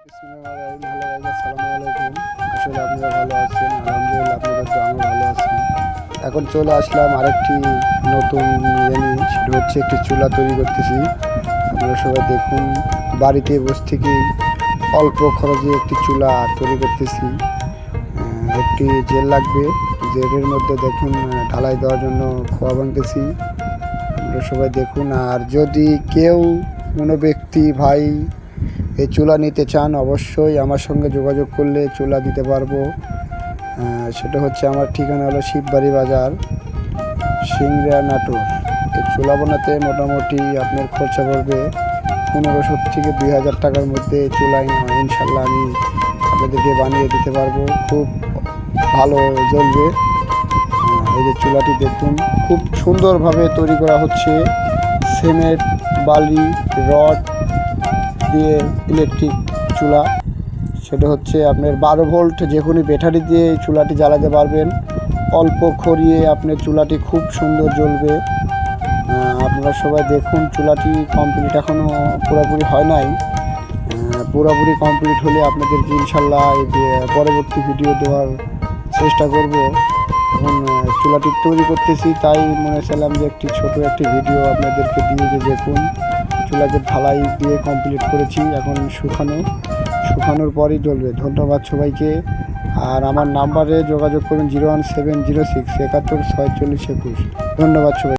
আসসালামু আলাইকুম। আসলে আপনারা ভালো আছেন? আলহামদুলিল্লাহ, আপনাদের তো আমি ভালো আছি। এখন চলে আসলাম আরেকটি নতুন নিয়ে, সেটা হচ্ছে একটি চুলা তৈরি করতেছি। আপনারা সবাই দেখুন, বাড়িতে বসে থেকেই অল্প খরচে একটি চুলা তৈরি করতেছি। একটি জেল লাগবে, জেলের মধ্যে দেখুন ঢালাই দেওয়ার জন্য খোয়া ভাঙতেছি। আপনারা সবাই দেখুন। আর যদি কেউ কোনো ব্যক্তি ভাই এই চুলা নিতে চান, অবশ্যই আমার সঙ্গে যোগাযোগ করলে চুলা দিতে পারবো। সেটা হচ্ছে, আমার ঠিকানা হলো শিববাড়ি বাজার, সিংড়া, নাটোর। এই চুলা বানাতে মোটামুটি আপনার খরচা পড়বে 1500 থেকে 2000 টাকার মধ্যে। চুলা ইনশাল্লাহ আমি আপনাদেরকে বানিয়ে দিতে পারবো, খুব ভালো জ্বলবে। এই যে চুলাটি দেখুন, খুব সুন্দরভাবে তৈরি করা হচ্ছে। সিমেন্ট, বালি, রড দিয়ে ইলেকট্রিক চুলা। সেটা হচ্ছে আপনার 12 ভোল্ট যে কোনো ব্যাটারি দিয়ে এই চুলাটি জ্বালাতে পারবেন। অল্প খড়িয়ে আপনার চুলাটি খুব সুন্দর জ্বলবে। আপনারা সবাই দেখুন, চুলাটি কমপ্লিট এখনও পুরোপুরি হয় নাই। পুরোপুরি কমপ্লিট হলে আপনাদেরকে ইনশাল্লাহ পরবর্তী ভিডিও দেওয়ার চেষ্টা করব। এখন চুলাটি তৈরি করতেছি, তাই মনে চাইলাম যে ছোট একটি ভিডিও আপনাদেরকে দিয়ে যে দেখুন চুলাকে ঢালাই দিয়ে কমপ্লিট করেছি। এখন শুকানোর পরই জ্বলবে। ধন্যবাদ সবাইকে। আর আমার নাম্বারে যোগাযোগ করুন 01706 71 46 21। ধন্যবাদ সবাই।